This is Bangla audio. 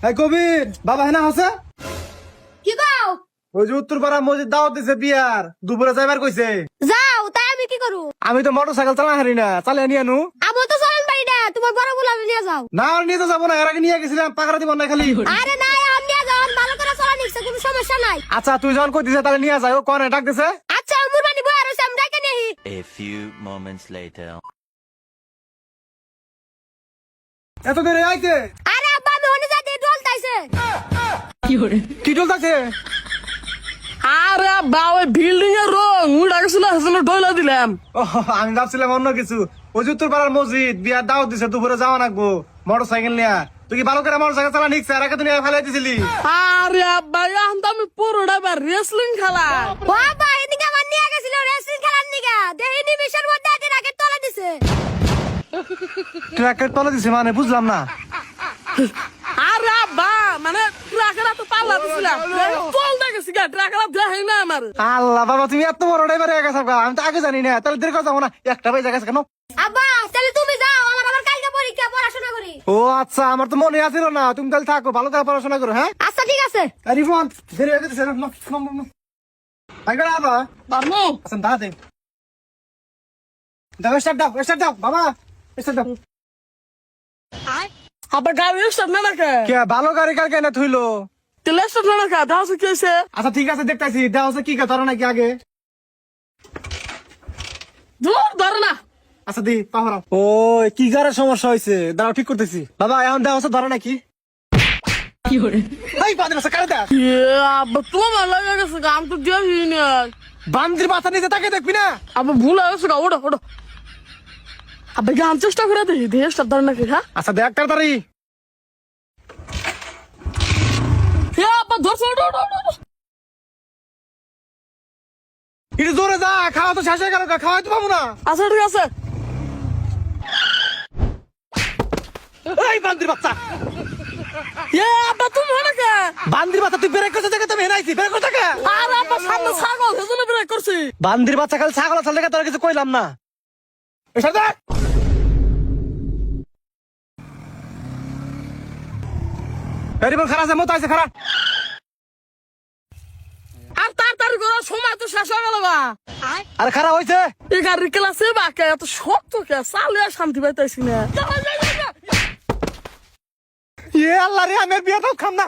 এই কবির বাবা হেনা হসে কি গাও ওই যে উত্তরপাড়া মসজিদ দাওয়াত দিছে বিয়ার দুপুরে যাইবার কইছে। যাও তাই আমি কি করু? আমি তো মোটরসাইকেল চালা হারি না, চালিয়ে নিয়ে আনু। আমি তো চলেন পারি না, তোমার বড় বলে নিয়ে যাও। না আর নিয়ে তো যাবো না, এর আগে নিয়ে গেছিলাম পাকারা দিব না খালি। আরে না আমি নিয়ে যাও, ভালো করে চলা নিচ্ছে, কোনো সমস্যা নাই। আচ্ছা তুই যখন কই দিছে তাহলে নিয়ে যাই, ও কোনে ডাক দিছে। আচ্ছা আমুর বানি বই আর আমি ডাকে নেহি। A few moments later. এত দেরি আইতে আরে আব্বা আমি ওনে যাই ডলতাইছে। কি চলতেছে? আরে বাবা বিল্ডিং এর রং উড়া গেছিল হাসন ডইলা দিলাম। আমি ভাবছিলাম অন্য কিছু। ওই যে উত্তরপাড়ার মসজিদ বিয়ার দাওয়াত দিছে, দুপুরে যাওয়া লাগবো মোটরসাইকেল নিয়ে। তুই কি ভালো করে মোটরসাইকেল চালা নিচ্ছে, এর আগে তুই ফেলাই দিছিলি। আরে আব্বা এখন তো আমি পুরোটা বার রেসলিং খেলা। বাবা এদিকে আমার নিয়ে গেছিল রেসলিং খেলার নিগা, দেহি নিমিশের মধ্যে আগে রাকে তলা দিছে। ট্রাকের তলে দিছে মানে বুঝলাম না। আরে আব্বা মানে ট্রাকেরা তো পাল্লা দিছিলাম, বল দেখেছি গা ট্রাকেরা দেখাই না আমার। আল্লাহ বাবা তুমি এত বড় ড্রাইভার হয়ে গেছো, আমি তো আগে জানি না। তাহলে দেরি করে যাবো না, একটা বেজে গেছে কেন? আব্বা তাহলে তুমি যাও, আমার আবার কালকে পরীক্ষা, পড়াশোনা করি। ও আচ্ছা, আমার তো মনে আছিল না। তুমি তাহলে থাকো, ভালো করে পড়াশোনা করো। হ্যাঁ আচ্ছা ঠিক আছে। রিফন দেরি হয়ে যেতেছে। আগে আবা বাবু আচ্ছা দাঁড়াতে দাও, স্টার্ট দাও, স্টার্ট দাও বাবা, স্টার্ট দাও। আবার গাড়ি স্টার্ট না রাখে কে ভালো গাড়ি কার কেনা থইলো? তেলে স্টার্ট না রাখা দাও কি হয়েছে? আচ্ছা ঠিক আছে দেখতাছি, দেওয়া হচ্ছে কি ধরো নাকি আগে। দূর ধরে না। আচ্ছা দি পাহরা। ও কি গাড়ির সমস্যা হয়েছে, দাঁড়াও ঠিক করতেছি। বাবা এখন দেওয়া হচ্ছে ধরো নাকি কি করে এই বাদের বাসা কারে দেখ। আব্বা তোমার লাগে গেছে গা, আমি তো দেখি না। বান্দির মাথা নিচে তাকে দেখবি না। আবার ভুল হয়ে গেছে গা, ওটা ওটা আবার গান চেষ্টা করে দেখি দেহে স্টার্ট ধরে নাকি। হ্যাঁ আচ্ছা দেখ তাড়াতাড়ি। আব্বা ধরছে ওটা ওটা ওটা। একটু জোরে যা, খাওয়া তো শেষ হয়ে গেল, খাওয়াই তো পাবো না। আচ্ছা ঠিক আছে। এই বান্দির বাচ্চা, আব্বা তুমি হয় নাকি? বান্দির বাচ্চা তুই ব্রেক করতে দেখে তুমি হেনাইছি, ব্রেক করতে দেখে। আর আব্বা সামনে ছাগল সেজন্য ব্রেক করছি। বান্দির বাচ্চা খালি ছাগল ছাল দেখে তোর কিছু কইলাম না। এসে দেখ এরিবল খারাপ আছে, মতো আছে খারাপ। আর তাড়াতাড়ি করার সময় তো শেষ হয়ে গেল গা। আরে খারাপ হয়েছে। এই গাড়ি ক্লাসে বাকে এত শক্ত কে চালিয়ে শান্তি পাইতেছি না। আল্লাহ রে, আমার বিয়ে তো খাম না।